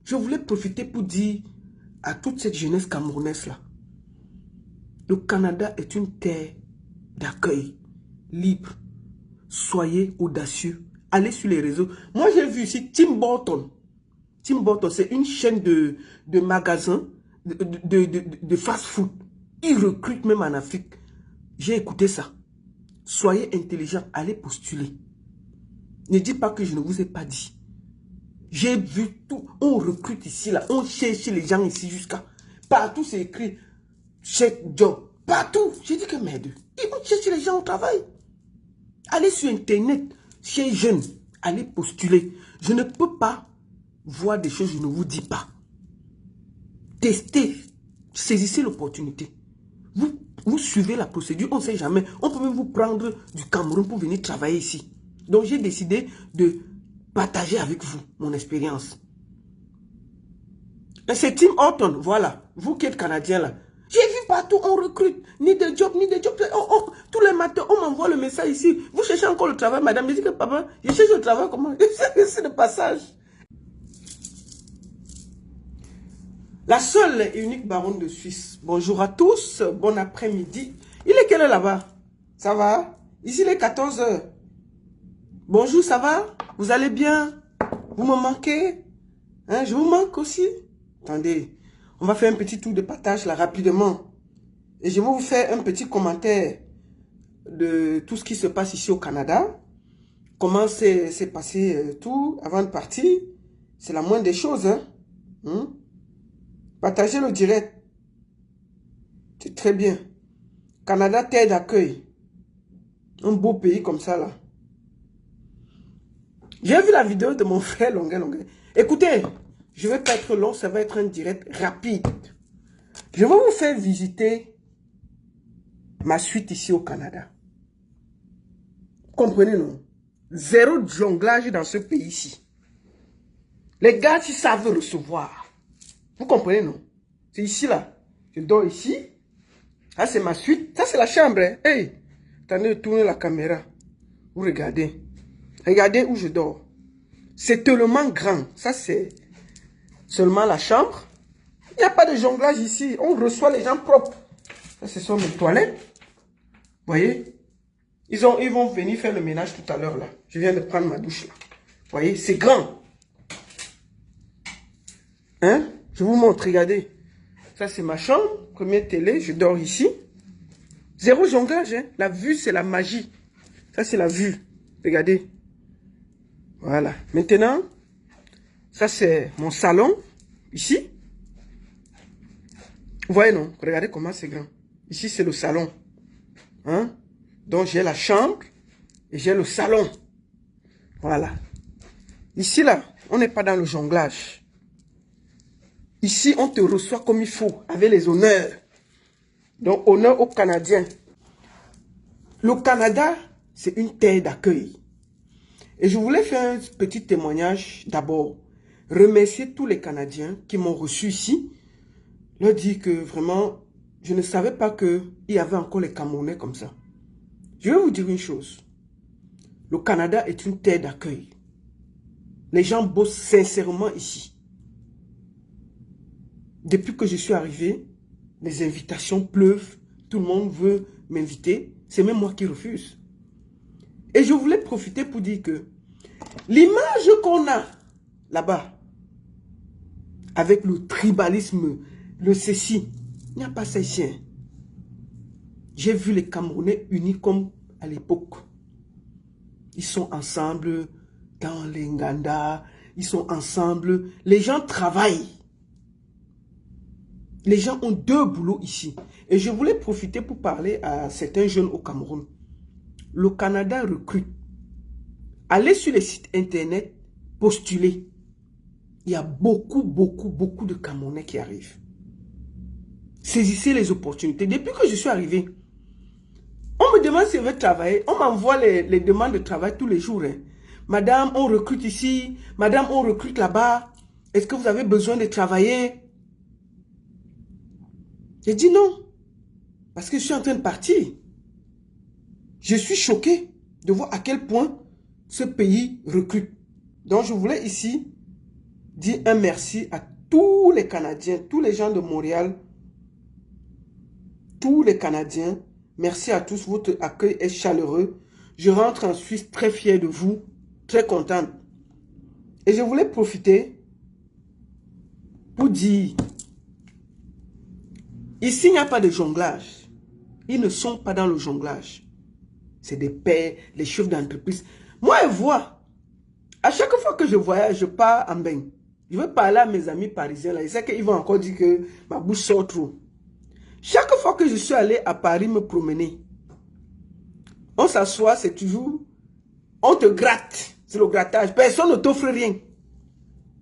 Je voulais profiter pour dire à toute cette jeunesse camerounaise-là, le Canada est une terre d'accueil, libre. Soyez audacieux. Allez sur les réseaux. Moi, j'ai vu ici Tim Burton. Tim Burton, c'est une chaîne de magasins, de fast-food. Ils recrutent même en Afrique. J'ai écouté ça. Soyez intelligents, allez postuler. Ne dites pas que je ne vous ai pas dit. J'ai vu tout. On recrute ici, là. On cherche les gens ici jusqu'à... Partout, c'est écrit check job. Partout. J'ai dit que merde. Ils vont chercher les gens au travail. Allez sur Internet, chez jeunes. Allez postuler. Je ne peux pas voir des choses que je ne vous dis pas. Testez. Saisissez l'opportunité. Vous suivez la procédure. On ne sait jamais. On peut même vous prendre du Cameroun pour venir travailler ici. Donc, j'ai décidé de partager avec vous mon expérience. C'est Tim Horton, voilà. Vous qui êtes Canadien là. J'ai vu partout, on recrute. Ni de job, ni de job. Tous les matins, on m'envoie le message ici. Vous cherchez encore le travail, madame. Je dis que papa, je cherche le travail, comment? C'est le passage. La seule et unique baronne de Suisse. Bonjour à tous, bon après-midi. Il est quelle heure là-bas? Ça va? Ici, il est 14 h. Bonjour, ça va? Vous allez bien? Vous me manquez? Hein, je vous manque aussi? Attendez, on va faire un petit tour de partage là rapidement. Et je vais vous faire un petit commentaire de tout ce qui se passe ici au Canada. Comment s'est passé tout avant de partir. C'est la moindre des choses. Hein? Partagez le direct. C'est très bien. Canada, terre d'accueil. Un beau pays comme ça là. J'ai vu la vidéo de mon frère Longuet. Écoutez, je ne vais pas être long, ça va être un direct rapide. Je vais vous faire visiter ma suite ici au Canada. Comprenez, non? Zéro jonglage dans ce pays-ci. Les gars, ils savent recevoir. Vous comprenez, non? C'est ici, là. Je dors ici. Ça, c'est ma suite. Ça, c'est la chambre. Hein? Hey, attendez de tourner la caméra. Vous regardez. Regardez où je dors. C'est tellement grand. Ça, c'est seulement la chambre. Il n'y a pas de jonglage ici. On reçoit les gens propres. Ça, ce sont mes toilettes. Vous voyez? Ils vont venir faire le ménage tout à l'heure, là. Je viens de prendre ma douche, là. Vous voyez? C'est grand. Hein? Je vous montre, regardez. Ça, c'est ma chambre. Première télé. Je dors ici. Zéro jonglage, hein? La vue, c'est la magie. Ça, c'est la vue. Regardez. Voilà. Maintenant, ça, c'est mon salon. Ici. Vous voyez, non? Regardez comment c'est grand. Ici, c'est le salon. Hein? Donc, j'ai la chambre et j'ai le salon. Voilà. Ici, là, on n'est pas dans le jonglage. Ici, on te reçoit comme il faut, avec les honneurs. Donc, honneur aux Canadiens. Le Canada, c'est une terre d'accueil. Et je voulais faire un petit témoignage d'abord. Remercier tous les Canadiens qui m'ont reçu ici. Leur dire que vraiment, je ne savais pas qu'il y avait encore les Camerounais comme ça. Je vais vous dire une chose. Le Canada est une terre d'accueil. Les gens bossent sincèrement ici. Depuis que je suis arrivé, les invitations pleuvent. Tout le monde veut m'inviter. C'est même moi qui refuse. Et je voulais profiter pour dire que l'image qu'on a là-bas, avec le tribalisme, le ceci, il n'y a pas ça ici. Hein. J'ai vu les Camerounais unis comme à l'époque. Ils sont ensemble dans les Nganda. Ils sont ensemble. Les gens travaillent. Les gens ont deux boulots ici. Et je voulais profiter pour parler à certains jeunes au Cameroun. Le Canada recrute. Allez sur les sites internet, postulez. Il y a beaucoup de Camerounais qui arrivent. Saisissez les opportunités. Depuis que je suis arrivé, on me demande si je veux travailler. On m'envoie les demandes de travail tous les jours. Hein. Madame, on recrute ici. Madame, on recrute là-bas. Est-ce que vous avez besoin de travailler? J'ai dit non. Parce que je suis en train de partir. Je suis choqué de voir à quel point ce pays recrute. Donc, je voulais ici dire un merci à tous les Canadiens, tous les gens de Montréal, tous les Canadiens. Merci à tous, votre accueil est chaleureux. Je rentre en Suisse très fier de vous, très content. Et je voulais profiter pour dire, ici il n'y a pas de jonglage. Ils ne sont pas dans le jonglage. C'est des pères, les chefs d'entreprise. Moi, je vois, à chaque fois que je voyage, je pars en bain. Je veux parler à mes amis parisiens là. Je sais qu'ils vont encore dire que ma bouche sort trop. Chaque fois que je suis allé à Paris me promener, on s'assoit, c'est toujours, on te gratte. C'est le grattage. Personne ne t'offre rien.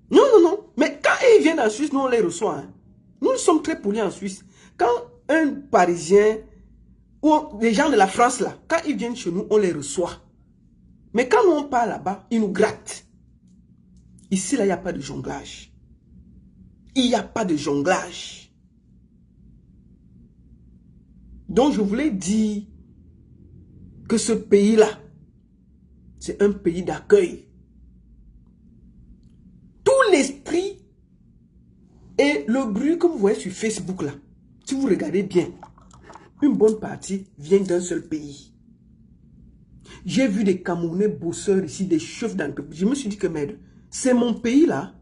Non, non, non. Mais quand ils viennent en Suisse, nous on les reçoit. Hein. Nous sommes très polis en Suisse. Quand un Parisien ou les gens de la France là, quand ils viennent chez nous, on les reçoit. Mais quand nous on part là-bas, ils nous grattent. Ici là, il n'y a pas de jonglage. Il n'y a pas de jonglage. Donc je voulais dire que ce pays-là, c'est un pays d'accueil. Tout l'esprit et le bruit que vous voyez sur Facebook là, si vous regardez bien, une bonne partie vient d'un seul pays. J'ai vu des Camerounais bosseurs ici, des chefs d'entreprise. Je me suis dit que merde, c'est mon pays là.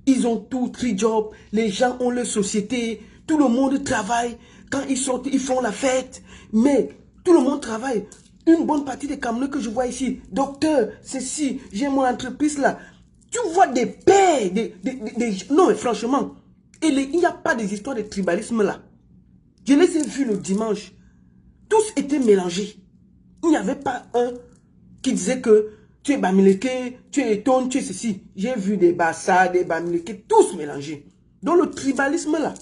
Ils ont tout, 3 jobs, les gens ont leur société, tout le monde travaille. Quand ils sortent, ils font la fête. Mais tout le monde travaille. Une bonne partie des Camerounais que je vois ici, docteur, ceci, j'ai mon entreprise là. Tu vois des pères, non mais franchement, il n'y a pas des histoires de tribalisme là. Je les ai vus le dimanche. Tous étaient mélangés. Il n'y avait pas un qui disait que tu es Bamileke, tu es Eton, tu es ceci. J'ai vu des Bassa, des Bamileke, tous mélangés. Donc le tribalisme là,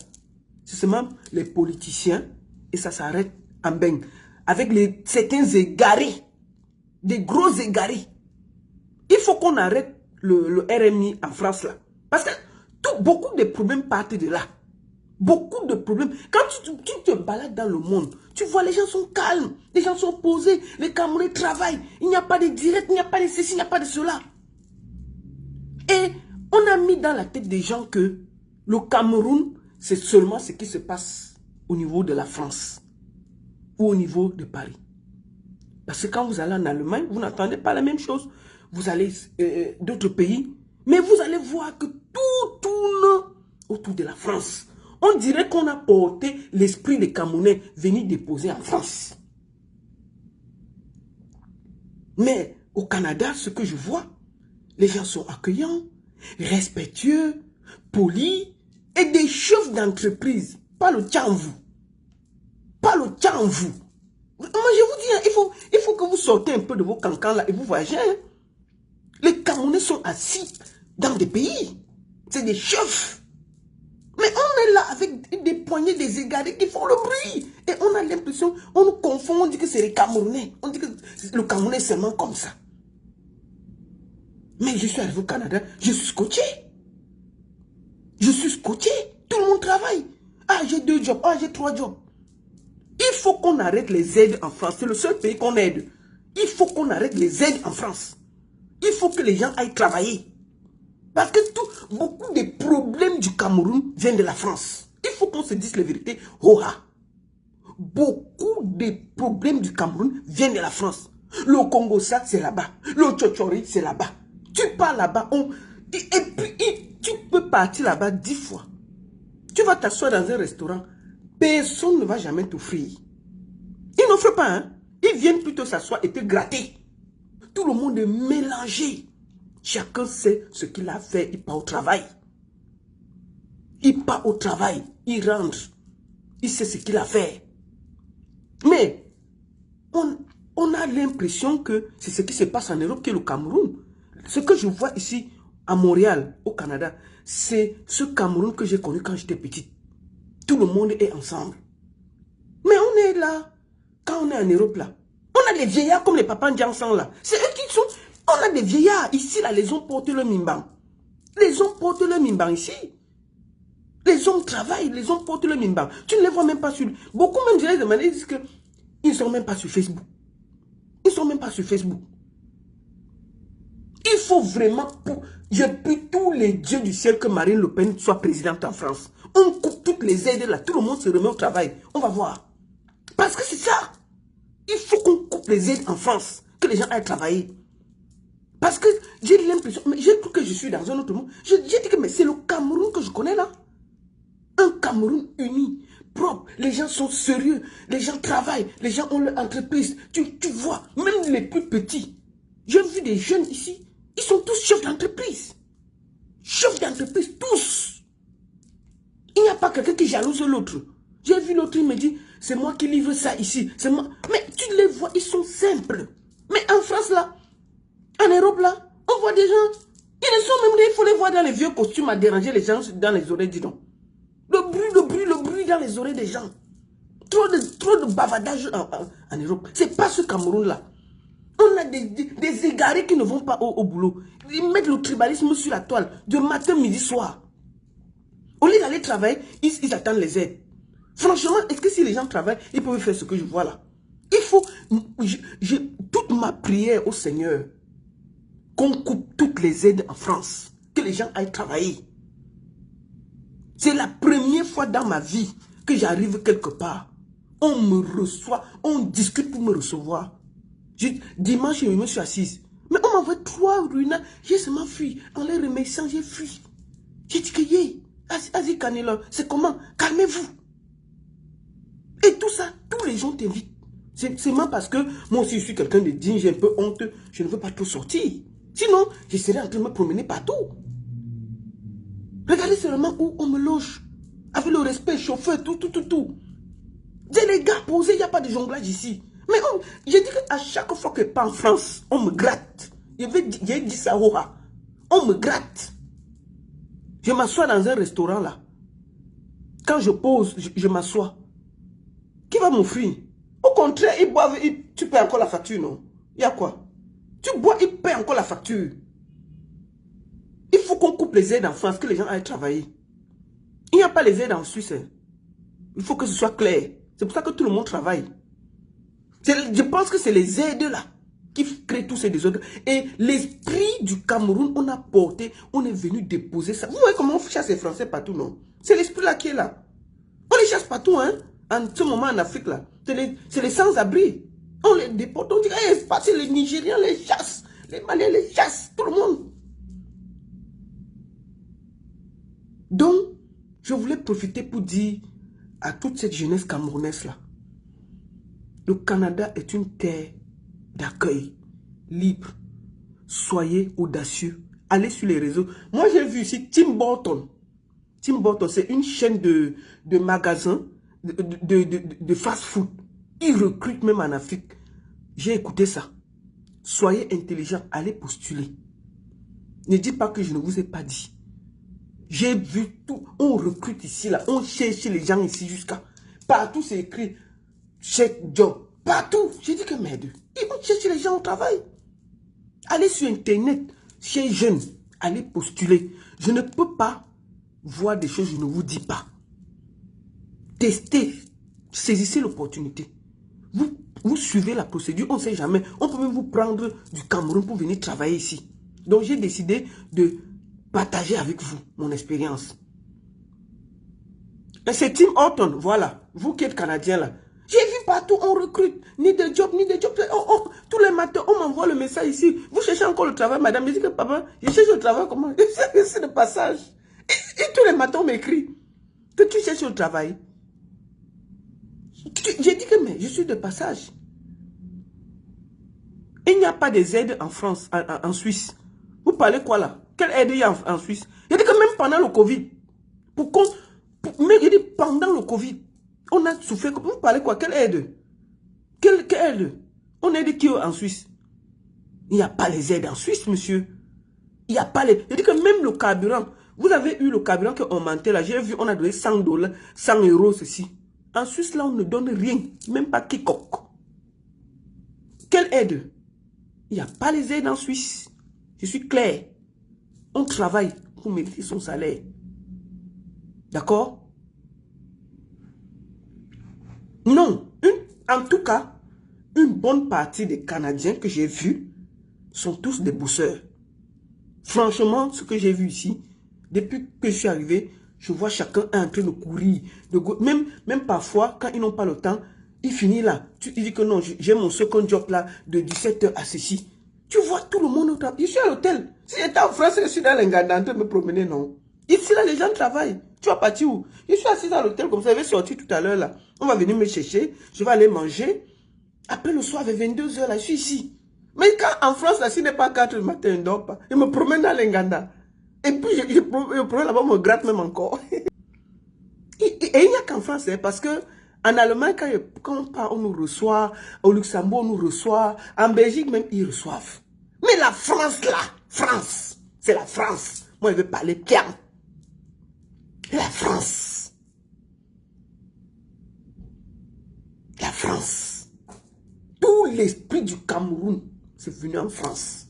c'est seulement les politiciens et ça s'arrête en bain. Avec certains égarés, des gros égarés. Il faut qu'on arrête le RMI en France là. Parce que beaucoup de problèmes partent de là. Beaucoup de problèmes. Quand tu te balades dans le monde, tu vois les gens sont calmes, les gens sont posés, les Camerounais travaillent. Il n'y a pas de direct, il n'y a pas de ceci, il n'y a pas de cela. Et on a mis dans la tête des gens que le Cameroun, c'est seulement ce qui se passe au niveau de la France ou au niveau de Paris. Parce que quand vous allez en Allemagne, vous n'entendez pas la même chose. Vous allez d'autres pays, mais vous allez voir que tout tourne autour de la France. On dirait qu'on a porté l'esprit des Camerounais venir déposer en France. Mais au Canada, ce que je vois, les gens sont accueillants, respectueux, polis et des chefs d'entreprise. Pas le tchanvou. Pas le tchanvou. Moi, je vous dis, il faut que vous sortez un peu de vos cancans là et vous voyagez. Hein. Les Camerounais sont assis dans des pays. C'est des chefs. Mais on est là avec des poignées, des égarés qui font le bruit. Et on a l'impression, on nous confond, on dit que c'est les Camerounais. On dit que le Camerounais est seulement comme ça. Mais je suis arrivé au Canada, je suis scotché. Je suis scotché. Tout le monde travaille. Ah, j'ai 2 jobs. Ah, j'ai 3 jobs. Il faut qu'on arrête les aides en France. C'est le seul pays qu'on aide. Il faut qu'on arrête les aides en France. Il faut que les gens aillent travailler. Parce que beaucoup des problèmes du Cameroun viennent de la France. Il faut qu'on se dise la vérité. Beaucoup des problèmes du Cameroun viennent de la France. Le Congo, ça, c'est là-bas. Le Tchotchori, c'est là-bas. Tu pars là-bas. Et puis, tu peux partir là-bas 10 fois. Tu vas t'asseoir dans un restaurant. Personne ne va jamais t'offrir. Ils n'offrent pas. Hein? Ils viennent plutôt s'asseoir et te gratter. Tout le monde est mélangé. Chacun sait ce qu'il a fait, il part au travail. Il part au travail, il rentre. Il sait ce qu'il a fait. Mais, on a l'impression que c'est ce qui se passe en Europe qui est le Cameroun. Ce que je vois ici, à Montréal, au Canada, c'est ce Cameroun que j'ai connu quand j'étais petite. Tout le monde est ensemble. Mais on est là, quand on est en Europe là. On a des vieillards comme les papas Ndiansang là. C'est eux qui sont... On a des vieillards ici, là, les hommes portent le mimbang. Les hommes portent le mimbang ici. Les hommes travaillent, les hommes portent le mimbang. Tu ne les vois même pas sur... Beaucoup même, je les demande, ils disent qu'ils ne sont même pas sur Facebook. Ils ne sont même pas sur Facebook. Il faut vraiment... Je prie tous les dieux du ciel que Marine Le Pen soit présidente en France. On coupe toutes les aides là. Tout le monde se remet au travail. On va voir. Parce que c'est ça. Il faut qu'on coupe les aides en France. Que les gens aillent travailler. Parce que j'ai l'impression... J'ai cru que je suis dans un autre monde. J'ai dit que c'est le Cameroun que je connais là. Un Cameroun uni, propre. Les gens sont sérieux. Les gens travaillent. Les gens ont leur entreprise. Tu vois, même les plus petits. J'ai vu des jeunes ici. Ils sont tous chefs d'entreprise. Chefs d'entreprise, tous. Il n'y a pas quelqu'un qui jalouse l'autre. J'ai vu l'autre, il me dit, c'est moi qui livre ça ici. C'est moi. Mais tu les vois, ils sont simples. Mais en France, là, en Europe, là, on voit des gens. Ils ne sont même, il faut les voir dans les vieux costumes à déranger les gens dans les oreilles, dis donc. Le bruit dans les oreilles des gens. Trop de bavardage en Europe. C'est pas ce Cameroun-là. On a des égarés qui ne vont pas au boulot. Ils mettent le tribalisme sur la toile de matin, midi, soir. Au lieu d'aller travailler, ils attendent les aides. Franchement, est-ce que si les gens travaillent, ils peuvent faire ce que je vois là? Il faut... toute ma prière au Seigneur, qu'on coupe toutes les aides en France. Que les gens aillent travailler. C'est la première fois dans ma vie que j'arrive quelque part. On me reçoit, on discute pour me recevoir. Dimanche, je me suis assise. Mais on m'envoie 3 ruines. J'ai seulement fui. En les remerciant, j'ai fui. J'ai dit que, Azi Kanelo, c'est comment? Calmez-vous. Et tout ça, tous les gens t'invitent. C'est seulement parce que moi aussi, je suis quelqu'un de digne, j'ai un peu honte. Je ne veux pas trop sortir. Sinon, je serais en train de me promener partout. Regardez seulement où on me loge. Avec le respect, chauffeur, tout. J'ai les gars posés, il n'y a pas de jonglage ici. Mais j'ai dit qu'à chaque fois que je pars en France, on me gratte. J'ai dit ça, on me gratte. Je m'assois dans un restaurant là. Quand je pose, je m'assois. Qui va m'offrir? Au contraire, ils boivent, tu paies encore la facture, non? Il y a quoi? Tu bois, ils paient encore la facture. Il faut qu'on coupe les aides en France, que les gens aillent travailler. Il n'y a pas les aides en Suisse. Hein. Il faut que ce soit clair. C'est pour ça que tout le monde travaille. Je pense que c'est les aides là qui créent tous ces désordres. Et l'esprit du Cameroun, on a porté, on est venu déposer ça. Vous voyez comment on chasse les Français partout, non? C'est l'esprit là qui est là. On les chasse partout, hein. En ce moment en Afrique là. C'est les sans-abri. On les déporte. On dit, hey, c'est les Nigériens les chassent. Les Maliens les chassent. Tout le monde. Donc, je voulais profiter pour dire à toute cette jeunesse camerounaise là. Le Canada est une terre d'accueil, libre. Soyez audacieux. Allez sur les réseaux. Moi, j'ai vu ici Tim Burton. Tim Burton, c'est une chaîne de magasins, de fast-food. Ils recrutent même en Afrique. J'ai écouté ça. Soyez intelligents, allez postuler. Ne dites pas que je ne vous ai pas dit. J'ai vu tout. On recrute ici, là. On cherche les gens ici jusqu'à... Partout, c'est écrit check job. Partout. J'ai dit que merde. Ils vont chercher les gens au travail. Allez sur Internet, chez jeunes, allez postuler. Je ne peux pas voir des choses que je ne vous dis pas. Testez, saisissez l'opportunité. Vous suivez la procédure, on ne sait jamais. On peut même vous prendre du Cameroun pour venir travailler ici. Donc j'ai décidé de partager avec vous mon expérience. Et c'est Tim Horton, voilà. Vous qui êtes Canadien là. J'ai vu partout, on recrute. Ni de job, ni de job. Tous les matins, on m'envoie le message ici. Vous cherchez encore le travail, madame. Je dis que papa, je cherche le travail comment? C'est le passage. Et tous les matins, on m'écrit que tu cherches le travail. J'ai dit que mais je suis de passage. Il n'y a pas des aides en France, en Suisse. Vous parlez quoi là? Quelle aide il y a en Suisse? Il dit que même pendant le Covid, mais il dit pendant le Covid, on a souffert. Vous parlez quoi? Quelle aide? Quelle aide? On aide qui en Suisse? Il n'y a pas les aides en Suisse, monsieur. Il n'y a pas les... Il dit que même le carburant, vous avez eu le carburant qui a augmenté là. J'ai vu, on a donné 100 $, 100 €, ceci. En Suisse, là, on ne donne rien. Même pas quiconque. Quelle aide? Il n'y a pas les aides en Suisse. Je suis clair. On travaille pour mériter son salaire. D'accord? Non. En tout cas, une bonne partie des Canadiens que j'ai vus sont tous des bosseurs. Franchement, ce que j'ai vu ici, depuis que je suis arrivé, je vois chacun en train de courir. Même parfois, quand ils n'ont pas le temps, il finit là. Il dit que non, j'ai mon second job là, de 17h à ceci. Tu vois tout le monde au travail. Je suis à l'hôtel. Si j'étais en France, je suis dans l'Inganda en train de me promener, non. Ici, là, les gens travaillent. Tu vas partir où? Je suis assis à l'hôtel comme ça. Je vais sortir tout à l'heure là. On va venir me chercher. Je vais aller manger. Après le soir, vers 22h là, je suis ici. Mais quand en France, là, s'il n'est pas 4 du matin, je ne dors pas. Je me promène dans l'Inganda. Et puis, je promène là-bas, on me gratte même encore. Et il n'y a qu'en France, hein, parce que en Allemagne, quand on part, on nous reçoit. Au Luxembourg, on nous reçoit. En Belgique, même, ils reçoivent. Mais la France, là, France, c'est la France. Moi, je veux parler bien. La France. La France. Tout l'esprit du Cameroun, c'est venu en France.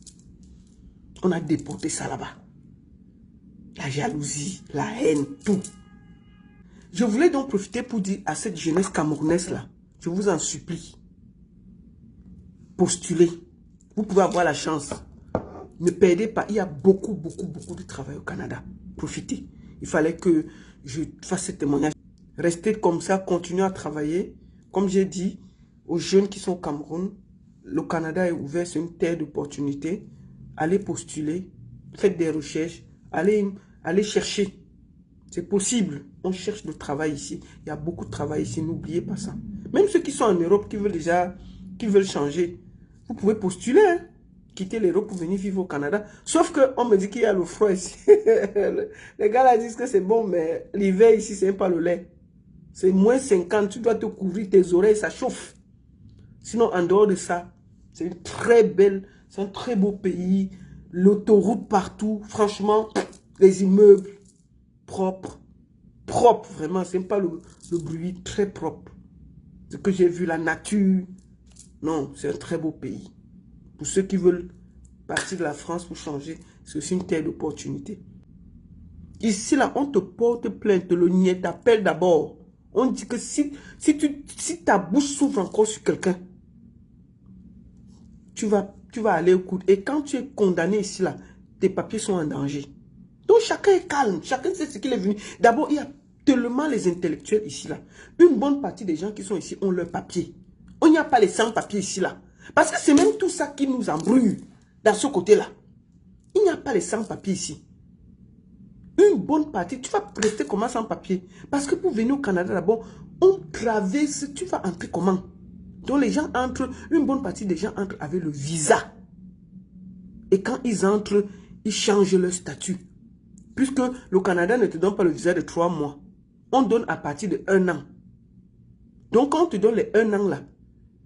On a déporté ça là-bas. La jalousie, la haine, tout. Je voulais donc profiter pour dire à cette jeunesse camerounaise-là, je vous en supplie, postulez. Vous pouvez avoir la chance. Ne perdez pas. Il y a beaucoup de travail au Canada. Profitez. Il fallait que je fasse ce témoignage. Restez comme ça, continuez à travailler. Comme j'ai dit aux jeunes qui sont au Cameroun, le Canada est ouvert, c'est une terre d'opportunités. Allez postuler, faites des recherches, allez chercher. C'est possible. On cherche du travail ici. Il y a beaucoup de travail ici. N'oubliez pas ça. Même ceux qui sont en Europe, qui veulent changer, vous pouvez postuler. Hein? Quitter l'Europe pour venir vivre au Canada. Sauf qu'on me dit qu'il y a le froid ici. Les gars là disent que c'est bon, mais l'hiver ici, c'est pas le lait. C'est moins 50. Tu dois te couvrir tes oreilles, ça chauffe. Sinon, en dehors de ça, c'est un très beau pays. L'autoroute partout. Franchement, les immeubles. Propre, vraiment, c'est pas le bruit, très propre. Ce que j'ai vu, la nature, non, c'est un très beau pays. Pour ceux qui veulent partir de la France pour changer, c'est aussi une terre d'opportunité. Ici, là, on te porte plainte, le niais t'appelle d'abord. On dit que si ta bouche s'ouvre encore sur quelqu'un, tu vas aller au coude. Et quand tu es condamné ici, là, tes papiers sont en danger. Donc chacun est calme, chacun sait ce qu'il est venu. D'abord, il y a tellement les intellectuels ici, là. Une bonne partie des gens qui sont ici ont leurs papiers. On n'y a pas les sans-papiers ici, là. Parce que c'est même tout ça qui nous embrouille dans ce côté-là. Il n'y a pas les sans-papiers ici. Une bonne partie, tu vas rester comment sans-papier? Parce que pour venir au Canada, d'abord, on traverse, tu vas entrer comment? Donc les gens entrent, une bonne partie des gens entrent avec le visa. Et quand ils entrent, ils changent leur statut. Puisque le Canada ne te donne pas le visa de 3 mois. On donne à partir de 1 an. Donc quand on te donne les 1 an là,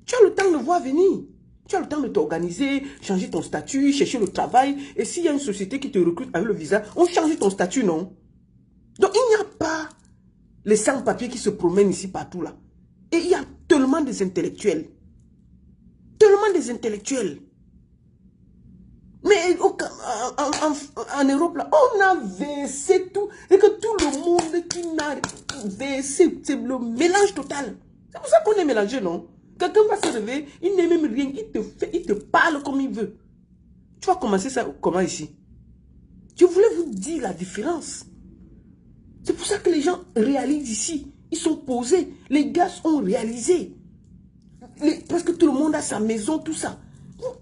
tu as le temps de voir venir. Tu as le temps de t'organiser, changer ton statut, chercher le travail. Et s'il y a une société qui te recrute avec le visa, on change ton statut, non? Donc il n'y a pas les sans-papiers qui se promènent ici partout là. Et il y a tellement des intellectuels. Tellement des intellectuels. Mais en Europe, là, on a versé tout. Et que tout le monde qui n'a versé, c'est le mélange total. C'est pour ça qu'on est mélangé, non? Quelqu'un va se réveiller, il n'est même rien, il te parle comme il veut. Tu vas commencer ça comment ici? Je voulais vous dire la différence. C'est pour ça que les gens réalisent ici. Ils sont posés. Les gars ont réalisé. Presque tout le monde a sa maison, tout ça.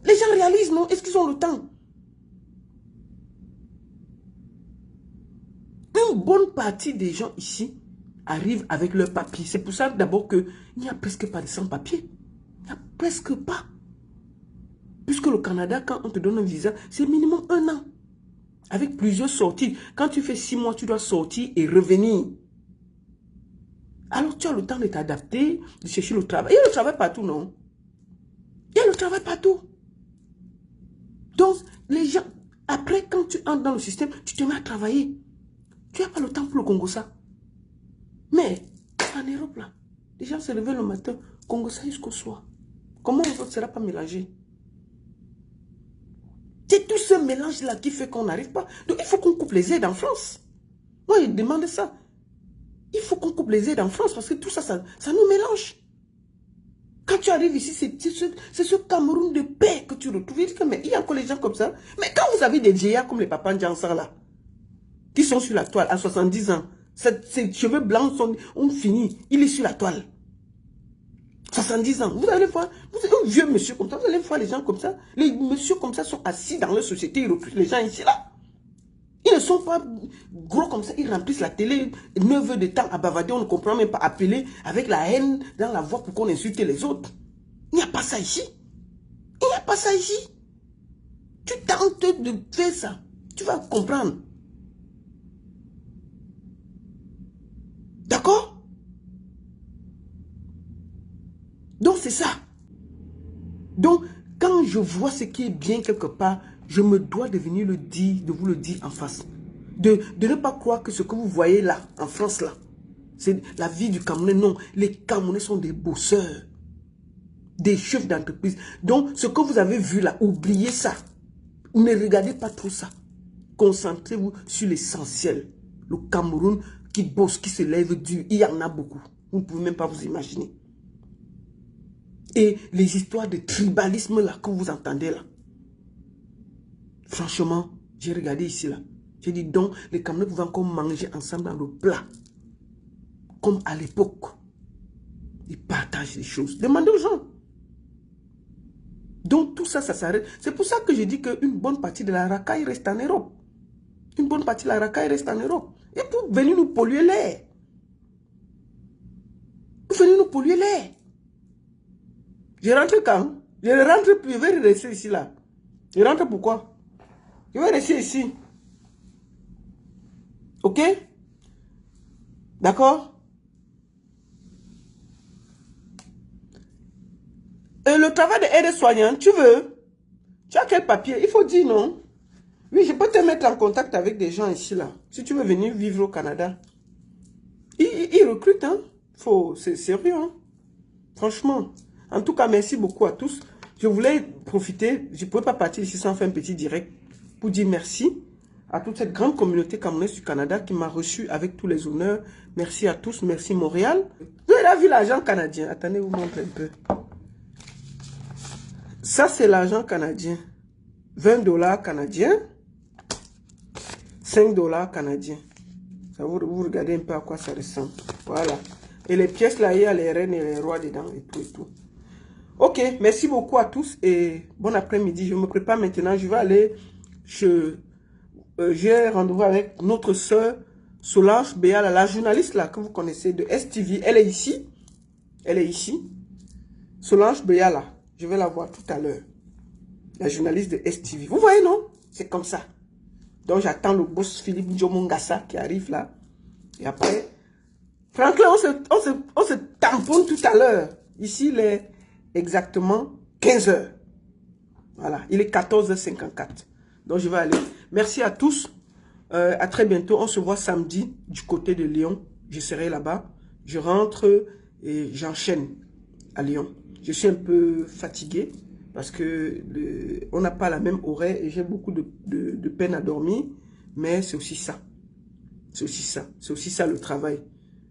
Les gens réalisent, non? Est-ce qu'ils ont le temps? Une bonne partie des gens ici arrivent avec leurs papiers. C'est pour ça d'abord qu'il n'y a presque pas de sans-papiers. Il n'y a presque pas. Puisque le Canada, quand on te donne un visa, c'est minimum 1 an. Avec plusieurs sorties. Quand tu fais 6 mois, tu dois sortir et revenir. Alors tu as le temps de t'adapter, de chercher le travail. Il y a le travail partout, non? Il y a le travail partout. Donc, les gens, après, quand tu entres dans le système, tu te mets à travailler. Tu n'as pas le temps pour le Congo, ça. Mais, en Europe, là, les gens se réveillent le matin, Congo, ça jusqu'au soir. Comment on ne sera pas mélangé? C'est tout ce mélange-là qui fait qu'on n'arrive pas. Donc, il faut qu'on coupe les aides en France. Moi, je demande ça. Il faut qu'on coupe les aides en France parce que tout ça, ça nous mélange. Quand tu arrives ici, c'est ce Cameroun de paix que tu retrouves. Mais il y a encore les gens comme ça. Mais quand vous avez des vieillards comme les papas Ndiansar là, qui sont sur la toile à 70 ans, ses cheveux blancs ont fini, il est sur la toile. 70 ans, vous allez voir, vous êtes un vieux monsieur comme ça, vous allez voir les gens comme ça. Les messieurs comme ça sont assis dans leur société, ils recrutent les gens ici là. Ils ne sont pas gros comme ça, ils remplissent la télé 9 heures de temps à bavader, on ne comprend même pas, appeler avec la haine dans la voix pour qu'on insulte les autres. Il n'y a pas ça ici. Il n'y a pas ça ici. Tu tentes de faire ça, tu vas comprendre. D'accord? Donc c'est ça. Donc, quand je vois ce qui est bien quelque part, je me dois de venir le dire, de vous le dire en face. De ne pas croire que ce que vous voyez là, en France là, c'est la vie du Camerounais. Non, les Camerounais sont des bosseurs, des chefs d'entreprise. Donc, ce que vous avez vu là, oubliez ça. Ne regardez pas trop ça. Concentrez-vous sur l'essentiel. Le Cameroun qui bosse, qui se lève dur, il y en a beaucoup. Vous ne pouvez même pas vous imaginer. Et les histoires de tribalisme là que vous entendez là. Franchement, j'ai regardé ici là. J'ai dit donc, les Camerounais pouvaient encore manger ensemble dans le plat. Comme à l'époque. Ils partagent les choses. Demandez aux gens. Donc tout ça, ça s'arrête. C'est pour ça que je dis qu'une bonne partie de la racaille reste en Europe. Une bonne partie de la racaille reste en Europe. Et pour venir nous polluer l'air. Pour venir nous polluer l'air. Je rentre quand? Je ne rentre plus, je vais rester ici là. Je rentre pourquoi? Je vais rester ici. Ok? D'accord? Et le travail d'aide-soignante, tu veux? Tu as quel papier? Il faut dire non. Oui, je peux te mettre en contact avec des gens ici là. Si tu veux venir vivre au Canada. Ils recrutent, hein? C'est sérieux, hein? Franchement. En tout cas, merci beaucoup à tous. Je voulais profiter, je ne pouvais pas partir ici sans faire un petit direct pour dire merci à toute cette grande communauté camerounaise du Canada qui m'a reçu avec tous les honneurs. Merci à tous, merci Montréal. Vous avez vu l'argent canadien? Attendez, vous montre un peu. Ça, c'est l'argent canadien. 20 $ canadiens, 5 $ canadiens. Ça, vous regardez un peu à quoi ça ressemble. Voilà. Et les pièces là, il y a les reines et les rois dedans et tout et tout. Ok, merci beaucoup à tous et bon après-midi. Je me prépare maintenant. Je vais aller, j'ai rendez-vous avec notre soeur Solange Béala, la journaliste là que vous connaissez de STV. Elle est ici. Elle est ici. Solange Béala. Je vais la voir tout à l'heure. La journaliste de STV. Vous voyez, non? C'est comme ça. Donc j'attends le boss Philippe Ndiomongassa qui arrive là. Et après, Franklin, on se tamponne tout à l'heure. Ici, il est exactement 15 h. Voilà, il est 14h54. Donc, je vais aller. Merci à tous. À très bientôt. On se voit samedi du côté de Lyon. Je serai là-bas. Je rentre et j'enchaîne à Lyon. Je suis un peu fatigué parce que on n'a pas la même horaire et j'ai beaucoup de peine à dormir. Mais c'est aussi ça. C'est aussi ça. C'est aussi ça le travail.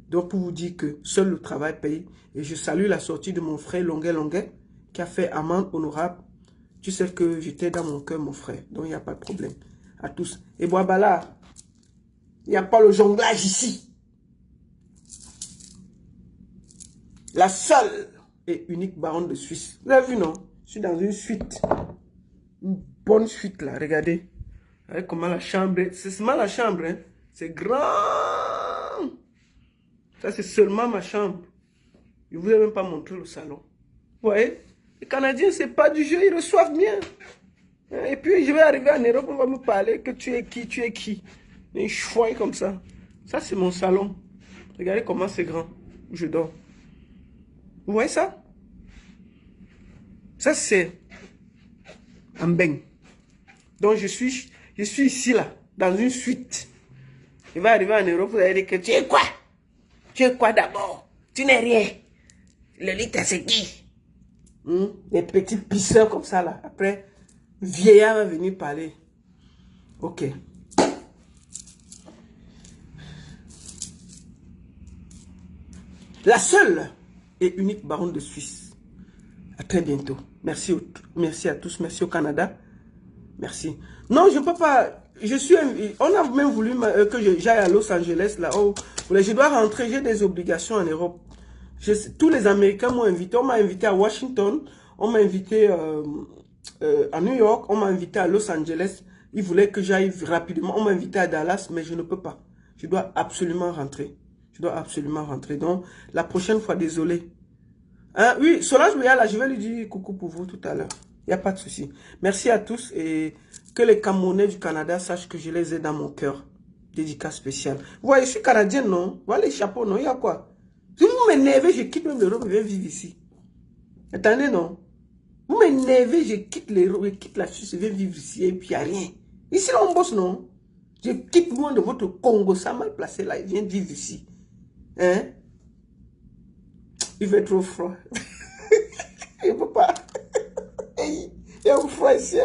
Donc, pour vous dire que seul le travail paye. Et je salue la sortie de mon frère Longuet Longuet, qui a fait amende honorable. Tu sais que j'étais dans mon cœur, mon frère. Donc, il n'y a pas de problème. À tous. Et Boabala, il n'y a pas le jonglage ici. La seule et unique baronne de Suisse. Vous avez vu, non? Je suis dans une suite. Une bonne suite, là. Regardez. Regardez comment la chambre est. C'est seulement la chambre, hein. C'est grand. Ça, c'est seulement ma chambre. Je ne vous ai même pas montré le salon. Vous voyez? Les Canadiens, ce n'est pas du jeu. Ils reçoivent bien. Et puis, je vais arriver en Europe, on va me parler que tu es qui, tu es qui. Des chouins comme ça. Ça, c'est mon salon. Regardez comment c'est grand. Où je dors. Vous voyez ça? Ça, c'est un bain. Donc, je suis ici, là, dans une suite. Il va arriver en Europe, vous allez dire que tu es quoi? Tu es quoi d'abord? Tu n'es rien. Le lit, c'est qui? Des petits pisseurs comme ça, là. Après, vieillard va venir parler. Ok. La seule et unique baronne de Suisse. À très bientôt. Merci, merci à tous. Merci au Canada. Merci. Non, je ne peux pas. On a même voulu que j'aille à Los Angeles, là. Oh, je dois rentrer. J'ai des obligations en Europe. Tous les Américains m'ont invité. On m'a invité à Washington. On m'a invité à New York. On m'a invité à Los Angeles. Ils voulaient que j'aille rapidement. On m'a invité à Dallas, mais je ne peux pas. Je dois absolument rentrer. Je dois absolument rentrer. Donc, la prochaine fois, désolé. Hein, oui, Solange là, je vais lui dire coucou pour vous tout à l'heure. Il n'y a pas de souci. Merci à tous et que les Camerounais du Canada sachent que je les ai dans mon cœur. Dédicace spéciale. Vous voyez, je suis canadien, non? Voilà les chapeaux, non? Il y a quoi? Si vous m'énervez, je quitte même l'Europe et je viens vivre ici. Attendez, non? Vous m'énervez, je quitte l'Europe, je quitte la Suisse, je viens vivre ici et puis il n'y a rien. Ici, là, on bosse, non? Je quitte loin de votre Congo, ça mal placé là, et viens vivre ici. Hein? Il fait trop froid. Je ne peux pas. Il y a un froid ici.